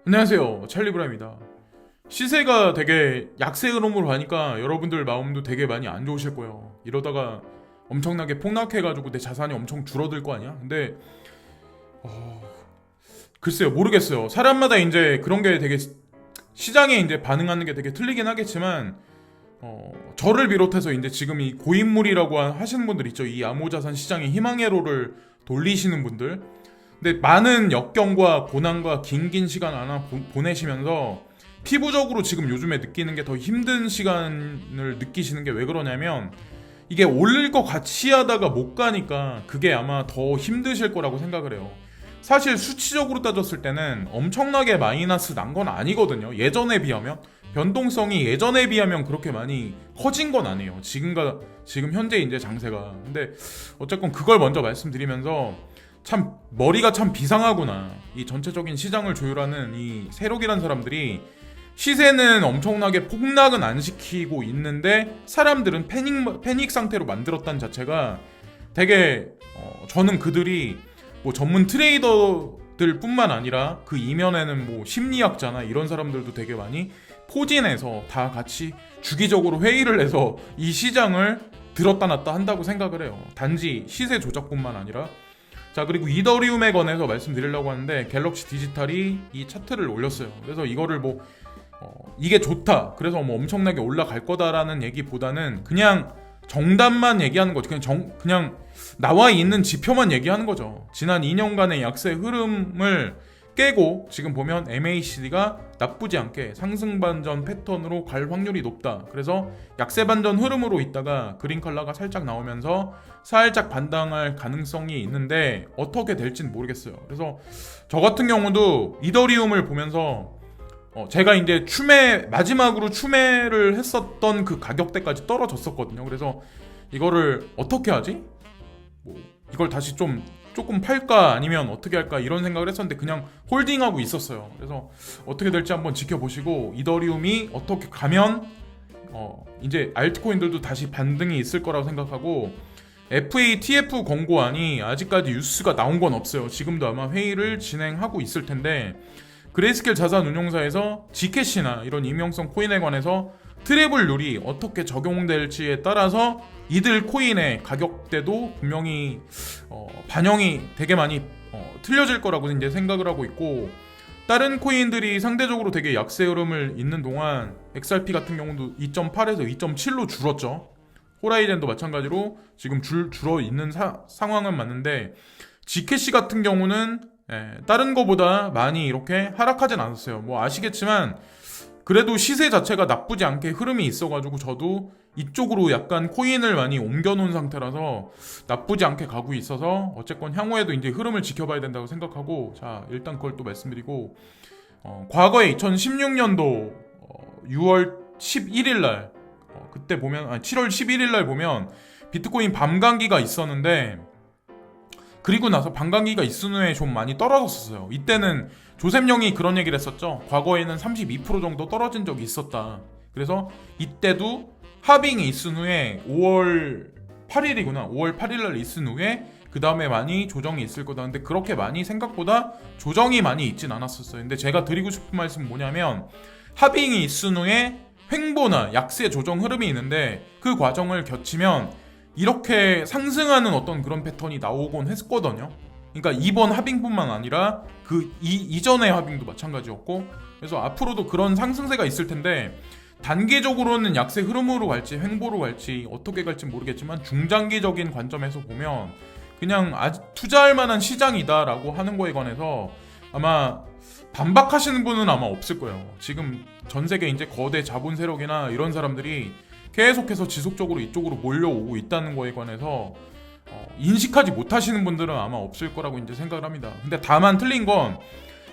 안녕하세요, 찰리브라입니다. 시세가 되게 약세 흐름으로 가니까 여러분들 마음도 되게 많이 안 좋으실 거예요. 이러다가 엄청나게 폭락해가지고 내 자산이 엄청 줄어들 거 아니야? 근데 어, 글쎄요, 모르겠어요. 사람마다 이제 그런 게 되게 시장에 이제 반응하는 게 되게 틀리긴 하겠지만 저를 비롯해서 이제 지금 이 고인물이라고 하시는 분들 있죠. 이 암호자산 시장의 희망회로를 돌리시는 분들. 근데 많은 역경과 고난과 긴 시간 하나 보내시면서 피부적으로 지금 요즘에 느끼는 게 더 힘든 시간을 느끼시는 게 왜 그러냐면 이게 올릴 것 같이 하다가 못 가니까 그게 아마 더 힘드실 거라고 생각을 해요. 사실 수치적으로 따졌을 때는 엄청나게 마이너스 난 건 아니거든요. 예전에 비하면 변동성이 예전에 비하면 그렇게 많이 커진 건 아니에요. 지금 현재 이제 장세가. 근데 어쨌건 그걸 먼저 말씀드리면서 참 머리가 참 비상하구나. 이 전체적인 시장을 조율하는 이 세력이란 사람들이 시세는 엄청나게 폭락은 안 시키고 있는데 사람들은 패닉 상태로 만들었다는 자체가 되게 저는 그들이 뭐 전문 트레이더들 뿐만 아니라 그 이면에는 뭐 심리학자나 이런 사람들도 되게 많이 포진해서 다 같이 주기적으로 회의를 해서 이 시장을 들었다 놨다 한다고 생각을 해요. 단지 시세 조작뿐만 아니라. 자, 그리고 이더리움에 관해서 말씀드리려고 하는데 갤럭시 디지털이 이 차트를 올렸어요. 그래서 이거를 뭐 이게 좋다, 그래서 뭐 엄청나게 올라갈 거다라는 얘기보다는 그냥 정답만 얘기하는 거죠. 그냥 나와 있는 지표만 얘기하는 거죠. 지난 2년간의 약세 흐름을 깨고 지금 보면 MACD가 나쁘지 않게 상승 반전 패턴으로 갈 확률이 높다. 그래서 약세 반전 흐름으로 있다가 그린 컬러가 살짝 나오면서 살짝 반등할 가능성이 있는데 어떻게 될지는 모르겠어요. 그래서 저 같은 경우도 이더리움을 보면서 제가 이제 마지막으로 추매를 했었던 그 가격대까지 떨어졌었거든요. 그래서 이거를 어떻게 하지? 뭐 이걸 다시 조금 팔까 아니면 어떻게 할까 이런 생각을 했었는데 그냥 홀딩하고 있었어요. 그래서 어떻게 될지 한번 지켜보시고 이더리움이 어떻게 가면 이제 알트코인들도 다시 반등이 있을 거라고 생각하고 FATF 권고안이 아직까지 뉴스가 나온 건 없어요. 지금도 아마 회의를 진행하고 있을 텐데 그레이스케일 자산운용사에서 G캐시나 이런 익명성 코인에 관해서 트래블 룰이 어떻게 적용될지에 따라서 이들 코인의 가격대도 분명히 반영이 되게 많이 틀려질 거라고 이제 생각을 하고 있고, 다른 코인들이 상대적으로 되게 약세 흐름을 잇는 동안 XRP 같은 경우도 2.8에서 2.7로 줄었죠. 호라이젠도 마찬가지로 지금 줄어 있는 상황은 맞는데 G캐시 같은 경우는 다른 거보다 많이 이렇게 하락하진 않았어요. 뭐 아시겠지만 그래도 시세 자체가 나쁘지 않게 흐름이 있어가지고 저도 이쪽으로 약간 코인을 많이 옮겨놓은 상태라서 나쁘지 않게 가고 있어서 어쨌건 향후에도 이제 흐름을 지켜봐야 된다고 생각하고, 자 일단 그걸 또 말씀드리고, 과거에 2016년도 6월 11일 날 그때 보면 7월 11일 날 보면 비트코인 밤감기가 있었는데 그리고 나서 반감기가 있은 후에 좀 많이 떨어졌었어요. 이때는 조셉 영이 그런 얘기를 했었죠. 과거에는 32% 정도 떨어진 적이 있었다. 그래서 이때도 하빙이 있은 후에 5월 8일이구나. 5월 8일 날 있은 후에 그 다음에 많이 조정이 있을 거다. 근데 그렇게 많이 생각보다 조정이 많이 있진 않았었어요. 근데 제가 드리고 싶은 말씀은 뭐냐면 하빙이 있은 후에 횡보나 약세 조정 흐름이 있는데 그 과정을 거치면 이렇게 상승하는 어떤 그런 패턴이 나오곤 했거든요. 그러니까 이번 하빙뿐만 아니라 그 이전의 하빙도 마찬가지였고, 그래서 앞으로도 그런 상승세가 있을 텐데 단기적으로는 약세 흐름으로 갈지 횡보로 갈지 어떻게 갈지 모르겠지만 중장기적인 관점에서 보면 그냥 투자할 만한 시장이다라고 하는 거에 관해서 아마 반박하시는 분은 아마 없을 거예요. 지금 전 세계 이제 거대 자본 세력이나 이런 사람들이 계속해서 지속적으로 이쪽으로 몰려오고 있다는 거에 관해서 인식하지 못하시는 분들은 아마 없을 거라고 이제 생각을 합니다. 근데 다만 틀린 건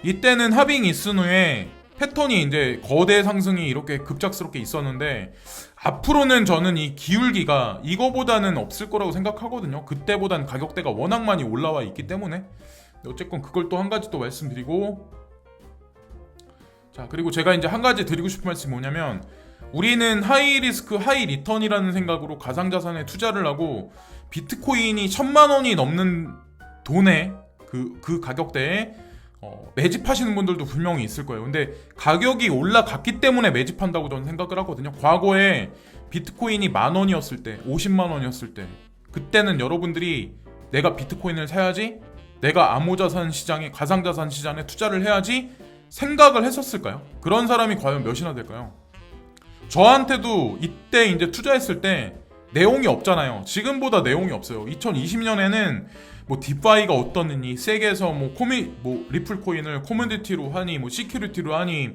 이때는 하빙이 있은 후에 패턴이 이제 거대 상승이 이렇게 급작스럽게 있었는데 앞으로는 저는 이 기울기가 이거보다는 없을 거라고 생각하거든요. 그때보단 가격대가 워낙 많이 올라와 있기 때문에. 어쨌건 그걸 또 한 가지 또 말씀드리고, 자 그리고 제가 이제 한 가지 드리고 싶은 말씀이 뭐냐면 우리는 하이 리스크 하이 리턴이라는 생각으로 가상자산에 투자를 하고 비트코인이 1,000만 원이 넘는 돈에 그 가격대에 매집하시는 분들도 분명히 있을 거예요. 근데 가격이 올라갔기 때문에 매집한다고 저는 생각을 하거든요. 과거에 비트코인이 10,000원이었을 때, 50만 원이었을 때, 그때는 여러분들이 내가 비트코인을 사야지, 내가 암호자산 시장에, 가상자산 시장에 투자를 해야지 생각을 했었을까요? 그런 사람이 과연 몇이나 될까요? 저한테도 이때 이제 투자했을 때 내용이 없잖아요. 지금보다 내용이 없어요. 2020년에는 뭐 디파이가 어떻느니, 세계에서 뭐 리플 코인을 코모디티로 하니, 뭐 시큐리티로 하니,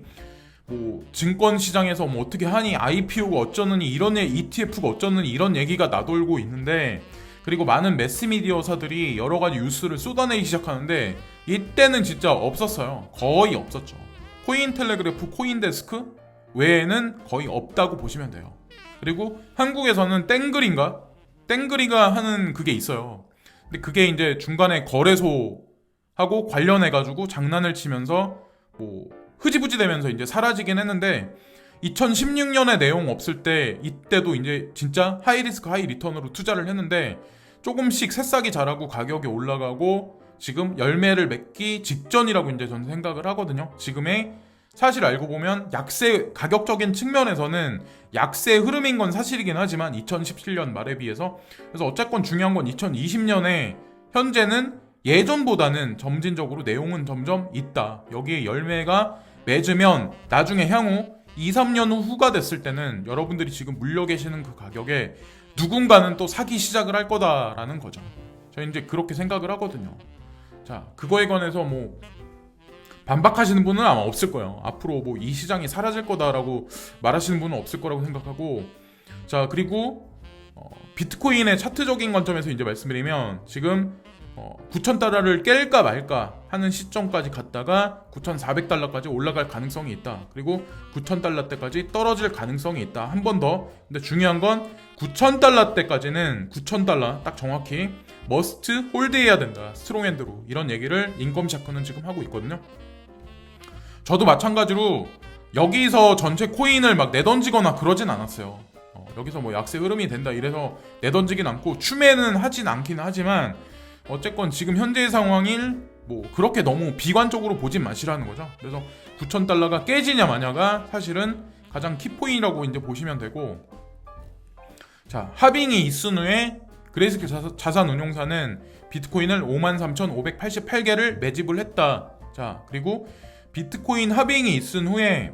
뭐 증권 시장에서 뭐 어떻게 하니, IPO가 어쩌느니, 이런 ETF가 어쩌느니, 이런 얘기가 나돌고 있는데, 그리고 많은 매스미디어사들이 여러 가지 뉴스를 쏟아내기 시작하는데, 이때는 진짜 없었어요. 거의 없었죠. 코인텔레그래프, 코인데스크 외에는 거의 없다고 보시면 돼요. 그리고 한국에서는 땡그리가 하는 그게 있어요. 근데 그게 이제 중간에 거래소하고 관련해가지고 장난을 치면서 뭐 흐지부지 되면서 이제 사라지긴 했는데, 2016년에 내용 없을 때, 이때도 이제 진짜 하이리스크 하이리턴으로 투자를 했는데 조금씩 새싹이 자라고 가격이 올라가고 지금 열매를 맺기 직전이라고 이제 저는 생각을 하거든요. 지금의 사실 알고 보면 가격적인 측면에서는 약세 흐름인 건 사실이긴 하지만 2017년 말에 비해서, 그래서 어쨌건 중요한 건 2020년에 현재는 예전보다는 점진적으로 내용은 점점 있다. 여기에 열매가 맺으면 나중에 향후 2-3년 후가 됐을 때는 여러분들이 지금 물려 계시는 그 가격에 누군가는 또 사기 시작을 할 거다라는 거죠. 저는 이제 그렇게 생각을 하거든요. 자, 그거에 관해서 뭐 반박하시는 분은 아마 없을 거예요. 앞으로 뭐 이 시장이 사라질 거다라고 말하시는 분은 없을 거라고 생각하고, 자, 그리고 비트코인의 차트적인 관점에서 이제 말씀드리면 지금 9,000달러를 깰까 말까 하는 시점까지 갔다가 9,400달러까지 올라갈 가능성이 있다. 그리고 9,000달러 때까지 떨어질 가능성이 있다. 한 번 더. 근데 중요한 건 9,000달러 때까지는 9,000달러 딱 정확히 머스트 홀드해야 된다. 스트롱핸드로. 이런 얘기를 인컴샤크는 지금 하고 있거든요. 저도 마찬가지로 여기서 전체 코인을 막 내던지거나 그러진 않았어요. 여기서 뭐 약세 흐름이 된다 이래서 내던지긴 않고, 추매는 하진 않긴 하지만 어쨌건 지금 현재의 상황을 뭐 그렇게 너무 비관적으로 보진 마시라는 거죠. 그래서 9,000달러가 깨지냐 마냐가 사실은 가장 키포인이라고 이제 보시면 되고, 자, 하빙이 있은 후에 그레이스케일 자산운용사는 비트코인을 53,588개를 매집을 했다. 자, 그리고 비트코인 하빙이 있은 후에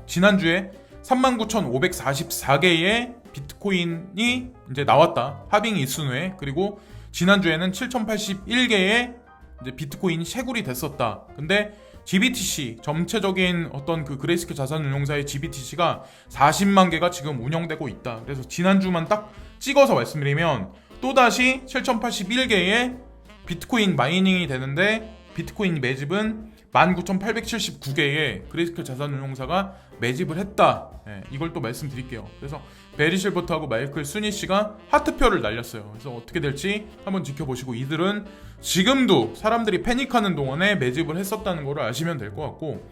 지난주에 39,544개의 비트코인이 이제 나왔다. 하빙이 있은 후에. 그리고 지난주에는 7,081개의 이제 비트코인이 채굴이 됐었다. 근데 GBTC, 전체적인 어떤 그 그레이스케일 자산운용사의 GBTC가 40만 개가 지금 운영되고 있다. 그래서 지난주만 딱 찍어서 말씀드리면 또다시 7,081개의 비트코인 마이닝이 되는데, 비트코인 매집은 19,879개의 그레이스케일 자산운용사가 매집을 했다. 이걸 또 말씀드릴게요. 그래서 베리 실버트하고 마이클 수니 씨가 하트표를 날렸어요. 그래서 어떻게 될지 한번 지켜보시고, 이들은 지금도 사람들이 패닉하는 동안에 매집을 했었다는 걸 아시면 될 것 같고,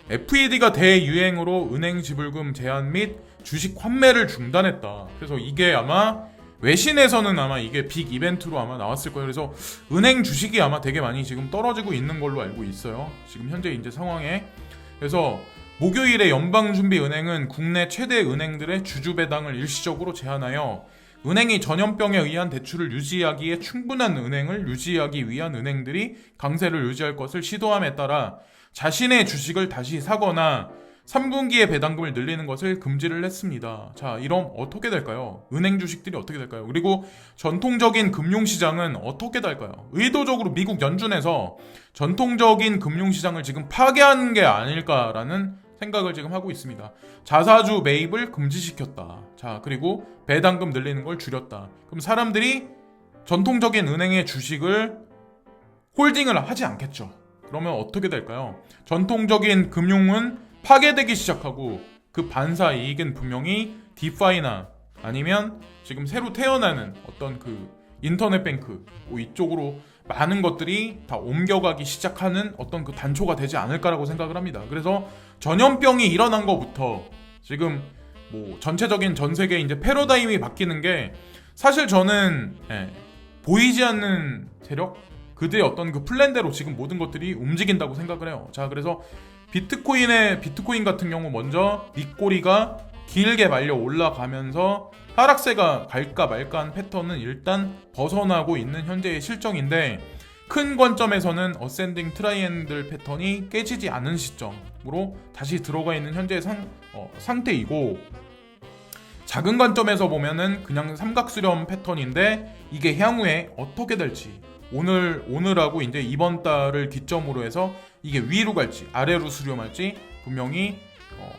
FED가 대유행으로 은행 지불금 제한 및 주식 환매를 중단했다. 그래서 이게 아마 외신에서는 아마 이게 빅 이벤트로 아마 나왔을 거예요. 그래서 은행 주식이 아마 되게 많이 지금 떨어지고 있는 걸로 알고 있어요. 지금 현재 이제 상황에. 그래서 목요일에 연방준비은행은 국내 최대 은행들의 주주 배당을 일시적으로 제한하여 은행이 전염병에 의한 대출을 유지하기에 충분한 은행을 유지하기 위한 은행들이 강세를 유지할 것을 시도함에 따라 자신의 주식을 다시 사거나 3분기에 배당금을 늘리는 것을 금지를 했습니다. 자, 이럼 어떻게 될까요? 은행 주식들이 어떻게 될까요? 그리고 전통적인 금융시장은 어떻게 될까요? 의도적으로 미국 연준에서 전통적인 금융시장을 지금 파괴하는 게 아닐까라는 생각을 지금 하고 있습니다. 자사주 매입을 금지시켰다. 자, 그리고 배당금 늘리는 걸 줄였다. 그럼 사람들이 전통적인 은행의 주식을 홀딩을 하지 않겠죠. 그러면 어떻게 될까요? 전통적인 금융은 파괴되기 시작하고, 그 반사 이익은 분명히 디파이나 아니면 지금 새로 태어나는 어떤 그 인터넷 뱅크 이쪽으로 많은 것들이 다 옮겨가기 시작하는 어떤 그 단초가 되지 않을까라고 생각을 합니다. 그래서 전염병이 일어난 것부터 지금 뭐 전체적인 전 세계 이제 패러다임이 바뀌는 게, 사실 저는 보이지 않는 세력, 그들의 어떤 그 플랜대로 지금 모든 것들이 움직인다고 생각을 해요. 자, 그래서 비트코인 같은 경우 먼저 밑꼬리가 길게 말려 올라가면서 하락세가 갈까 말까 한 패턴은 일단 벗어나고 있는 현재의 실정인데, 큰 관점에서는 어센딩 트라이앵글 패턴이 깨지지 않은 시점으로 다시 들어가 있는 현재의 상태이고, 작은 관점에서 보면은 그냥 삼각수렴 패턴인데 이게 향후에 어떻게 될지, 오늘하고 이제 이번 달을 기점으로 해서 이게 위로 갈지 아래로 수렴할지 분명히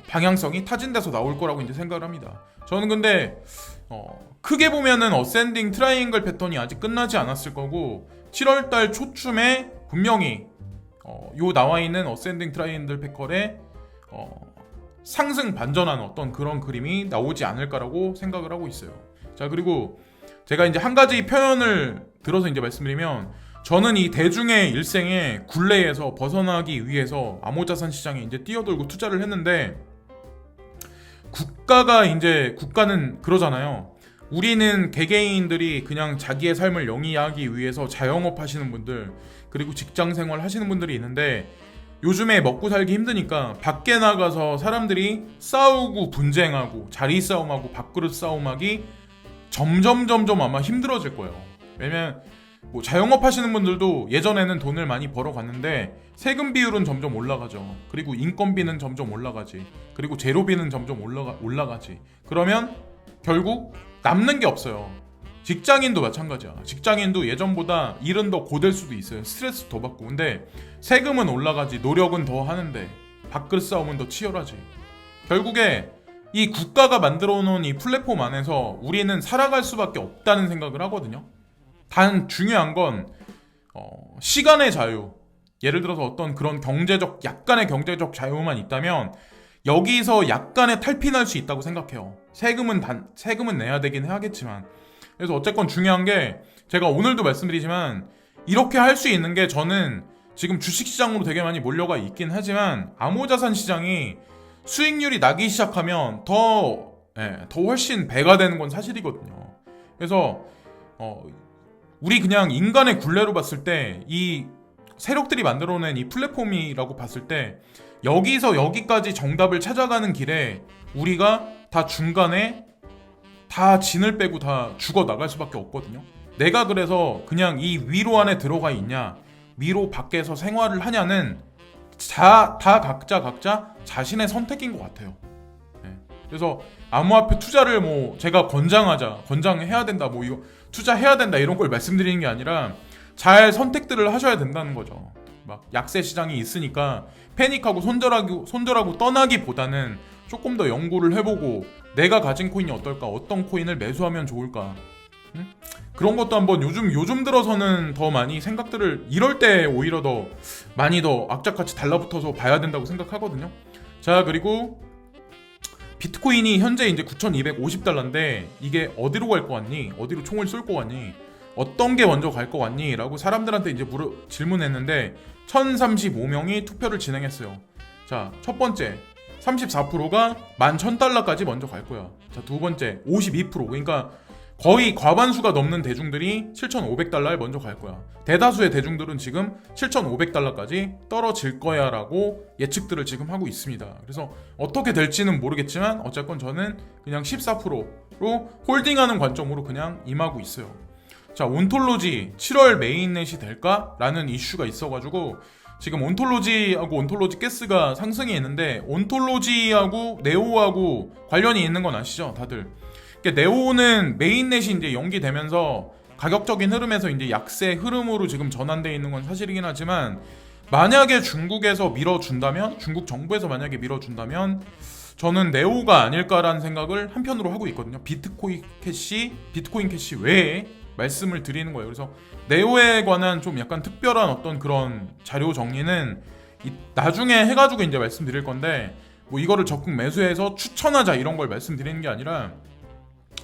방향성이 타진돼서 나올 거라고 이제 생각을 합니다. 저는 근데 크게 보면은 어센딩 트라이앵글 패턴이 아직 끝나지 않았을 거고, 7월달 초쯤에 분명히 요 나와 있는 어센딩 트라이앵글 패턴의 상승 반전하는 어떤 그런 그림이 나오지 않을까라고 생각을 하고 있어요. 자, 그리고 제가 이제 한 가지 표현을 들어서 이제 말씀드리면, 저는 이 대중의 일생의 굴레에서 벗어나기 위해서 암호자산 시장에 이제 뛰어들고 투자를 했는데, 국가는 그러잖아요. 우리는 개개인들이 그냥 자기의 삶을 영위하기 위해서 자영업 하시는 분들, 그리고 직장 생활 하시는 분들이 있는데, 요즘에 먹고 살기 힘드니까 밖에 나가서 사람들이 싸우고 분쟁하고 자리 싸움하고 밥그릇 싸움하기 점점 아마 힘들어질 거예요. 왜냐면 뭐 자영업 하시는 분들도 예전에는 돈을 많이 벌어갔는데 세금 비율은 점점 올라가죠. 그리고 인건비는 점점 올라가지. 그리고 재료비는 점점 올라가지. 그러면 결국 남는 게 없어요. 직장인도 마찬가지야. 직장인도 예전보다 일은 더 고될 수도 있어요. 스트레스 더 받고. 근데 세금은 올라가지, 노력은 더 하는데 밥그릇 싸움은 더 치열하지. 결국에 이 국가가 만들어 놓은 이 플랫폼 안에서 우리는 살아갈 수밖에 없다는 생각을 하거든요. 단 중요한 건 시간의 자유, 예를 들어서 어떤 그런 약간의 경제적 자유만 있다면 여기서 약간의 탈피할 수 있다고 생각해요. 세금은 내야 되긴 해야겠지만. 그래서 어쨌건 중요한 게, 제가 오늘도 말씀드리지만 이렇게 할 수 있는 게, 저는 지금 주식시장으로 되게 많이 몰려가 있긴 하지만 암호자산 시장이 수익률이 나기 시작하면 더 훨씬 배가 되는 건 사실이거든요. 그래서 우리 그냥 인간의 굴레로 봤을 때, 이 세력들이 만들어낸 이 플랫폼이라고 봤을 때, 여기서 여기까지 정답을 찾아가는 길에 우리가 다 중간에 다 진을 빼고 다 죽어 나갈 수밖에 없거든요. 내가 그래서 그냥 이 위로 안에 들어가 있냐, 위로 밖에서 생활을 하냐는 다 각자 자신의 선택인 것 같아요. 그래서 암호화폐 투자를 뭐 제가 권장해야 된다, 뭐 이거 투자해야 된다 이런 걸 말씀드리는 게 아니라, 잘 선택들을 하셔야 된다는 거죠. 막 약세 시장이 있으니까 패닉하고 손절하고 떠나기보다는 조금 더 연구를 해보고, 내가 가진 코인이 어떨까, 어떤 코인을 매수하면 좋을까, 그런 것도 한번 요즘 들어서는 더 많이 생각들을, 이럴 때 오히려 더 많이 더 악착같이 달라붙어서 봐야 된다고 생각하거든요. 자, 그리고 비트코인이 현재 이제 9,250달러인데 이게 어디로 갈 것 같니? 어디로 총을 쏠 것 같니? 어떤 게 먼저 갈 것 같니? 라고 사람들한테 이제 질문했는데 1,035명이 투표를 진행했어요. 자, 첫 번째 34%가 11,000달러까지 먼저 갈 거야. 자, 두 번째 52%, 그러니까 거의 과반수가 넘는 대중들이 7,500달러에 먼저 갈 거야. 대다수의 대중들은 지금 7,500달러까지 떨어질 거야 라고 예측들을 지금 하고 있습니다. 그래서 어떻게 될지는 모르겠지만 어쨌건 저는 그냥 14%로 홀딩하는 관점으로 그냥 임하고 있어요. 자, 온톨로지 7월 메인넷이 될까? 라는 이슈가 있어가지고 지금 온톨로지하고 온톨로지 가스가 상승이 있는데, 온톨로지하고 네오하고 관련이 있는 건 아시죠? 다들. 네오는 메인넷이 이제 연기되면서 가격적인 흐름에서 이제 약세 흐름으로 지금 전환되어 있는 건 사실이긴 하지만, 만약에 중국에서 밀어준다면, 중국 정부에서 만약에 밀어준다면 저는 네오가 아닐까라는 생각을 한편으로 하고 있거든요. 비트코인 캐시 외에 말씀을 드리는 거예요. 그래서 네오에 관한 좀 약간 특별한 어떤 그런 자료 정리는 나중에 해가지고 이제 말씀드릴 건데, 뭐 이거를 적극 매수해서 추천하자 이런 걸 말씀드리는 게 아니라,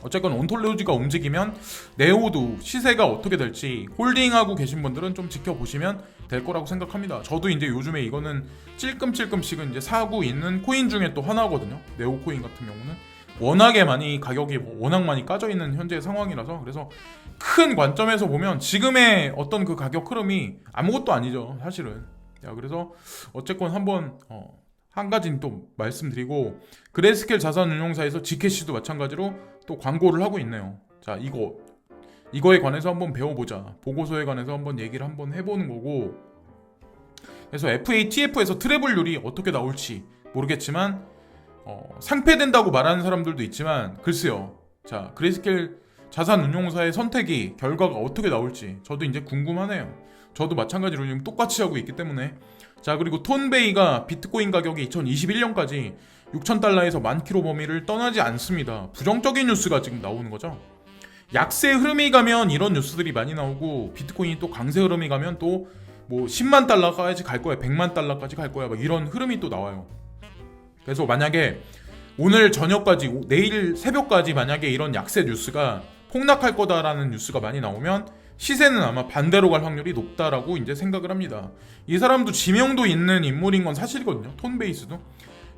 어쨌건 온톨로지가 움직이면 네오도 시세가 어떻게 될지 홀딩하고 계신 분들은 좀 지켜보시면 될 거라고 생각합니다. 저도 이제 요즘에 이거는 찔끔찔끔씩은 이제 사고 있는 코인 중에 또 하나거든요. 네오 코인 같은 경우는 워낙에 많이 가격이 워낙 많이 까져 있는 현재 상황이라서, 그래서 큰 관점에서 보면 지금의 어떤 그 가격 흐름이 아무것도 아니죠, 사실은. 야, 그래서 어쨌건 한번 한 가지는 또 말씀드리고, 그레이스케일 자산운용사에서 지캐시도 마찬가지로 또 광고를 하고 있네요. 자, 이거에 관해서 한번 배워보자, 보고서에 관해서 한번 얘기를 한번 해보는 거고, 그래서 FATF에서 트래블률이 어떻게 나올지 모르겠지만 상폐된다고 말하는 사람들도 있지만, 글쎄요. 자, 그레이스케일 자산운용사의 선택이 결과가 어떻게 나올지 저도 이제 궁금하네요. 저도 마찬가지로 지금 똑같이 하고 있기 때문에. 자, 그리고 톤베이가 비트코인 가격이 2021년까지 6,000달러에서 10,000km 범위를 떠나지 않습니다. 부정적인 뉴스가 지금 나오는 거죠. 약세 흐름이 가면 이런 뉴스들이 많이 나오고, 비트코인이 또 강세 흐름이 가면 또 뭐 10만 달러까지 갈 거야, 100만 달러까지 갈 거야, 막 이런 흐름이 또 나와요. 그래서 만약에 오늘 저녁까지, 내일 새벽까지 만약에 이런 약세 뉴스가 폭락할 거다라는 뉴스가 많이 나오면 시세는 아마 반대로 갈 확률이 높다라고 이제 생각을 합니다. 이 사람도 지명도 있는 인물인 건 사실이거든요. 톤베이스도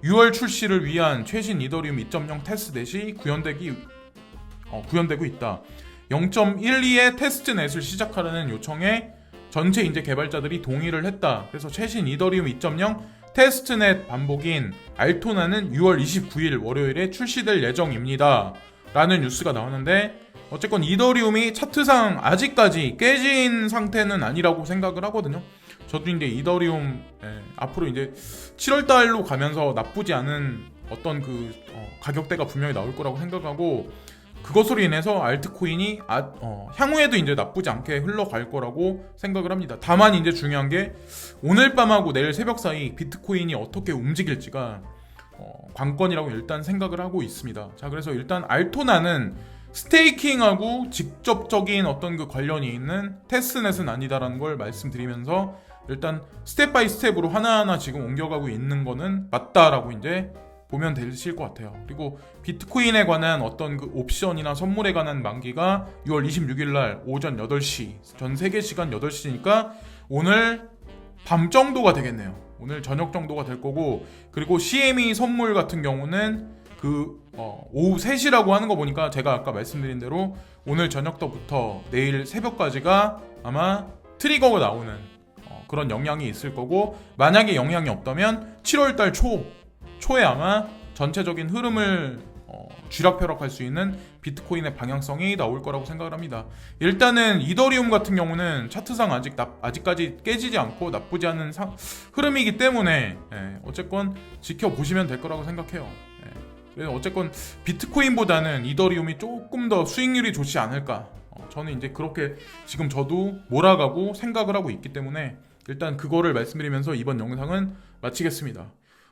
6월 출시를 위한 최신 이더리움 2.0 테스트넷이 구현되고 있다. 0.12의 테스트넷을 시작하라는 요청에 전체 이제 개발자들이 동의를 했다. 그래서 최신 이더리움 2.0 테스트넷 반복인 알토나는 6월 29일 월요일에 출시될 예정입니다. 라는 뉴스가 나왔는데, 어쨌건 이더리움이 차트상 아직까지 깨진 상태는 아니라고 생각을 하거든요. 저도 이제 이더리움 앞으로 이제 7월달로 가면서 나쁘지 않은 어떤 그 가격대가 분명히 나올 거라고 생각하고, 그것으로 인해서 알트코인이 향후에도 이제 나쁘지 않게 흘러갈 거라고 생각을 합니다. 다만 이제 중요한 게 오늘 밤하고 내일 새벽 사이 비트코인이 어떻게 움직일지가 관건이라고 일단 생각을 하고 있습니다. 자, 그래서 일단 알토나는 스테이킹하고 직접적인 어떤 그 관련이 있는 테스트넷은 아니다라는 걸 말씀드리면서, 일단 스텝 바이 스텝으로 하나하나 지금 옮겨가고 있는 거는 맞다라고 이제 보면 되실 것 같아요. 그리고 비트코인에 관한 어떤 그 옵션이나 선물에 관한 만기가 6월 26일 날 오전 8시, 전 세계 시간 8시니까 오늘 밤 정도가 되겠네요. 오늘 저녁 정도가 될 거고, 그리고 CME 선물 같은 경우는 그 오후 3시라고 하는 거 보니까 제가 아까 말씀드린 대로 오늘 저녁부터 내일 새벽까지가 아마 트리거가 나오는 그런 영향이 있을 거고, 만약에 영향이 없다면 7월달 초에 아마 전체적인 흐름을 쥐락펴락할 수 있는 비트코인의 방향성이 나올 거라고 생각을 합니다. 일단은 이더리움 같은 경우는 차트상 아직까지 깨지지 않고 나쁘지 않은 흐름이기 때문에 어쨌건 지켜보시면 될 거라고 생각해요. 그래서 어쨌건 비트코인보다는 이더리움이 조금 더 수익률이 좋지 않을까, 저는 이제 그렇게 지금 저도 몰아가고 생각을 하고 있기 때문에 일단 그거를 말씀드리면서 이번 영상은 마치겠습니다.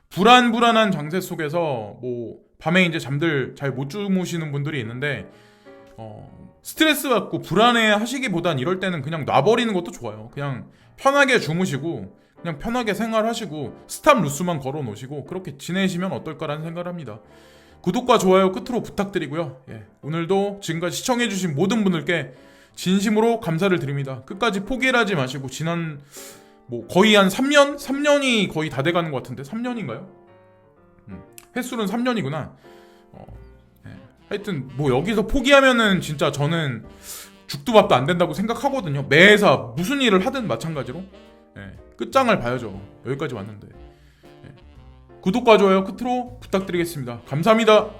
불안한 장세 속에서 뭐 밤에 이제 잠들 잘 못 주무시는 분들이 있는데, 스트레스 받고 불안해 하시기보단 이럴 때는 그냥 놔버리는 것도 좋아요. 그냥 편하게 주무시고 그냥 편하게 생활하시고 스탑 루스만 걸어 놓으시고 그렇게 지내시면 어떨까라는 생각을 합니다. 구독과 좋아요 끝으로 부탁드리고요. 오늘도 지금까지 시청해주신 모든 분들께 진심으로 감사를 드립니다. 끝까지 포기를 하지 마시고, 지난 뭐 거의 한 3년이 거의 다 돼가는 것 같은데, 3년인가요? 횟수는 3년이구나. 하여튼 뭐 여기서 포기하면은 진짜 저는 죽도 밥도 안 된다고 생각하거든요. 매사 무슨 일을 하든 마찬가지로 끝장을 봐야죠. 여기까지 왔는데. 구독과 좋아요 끝으로 부탁드리겠습니다. 감사합니다.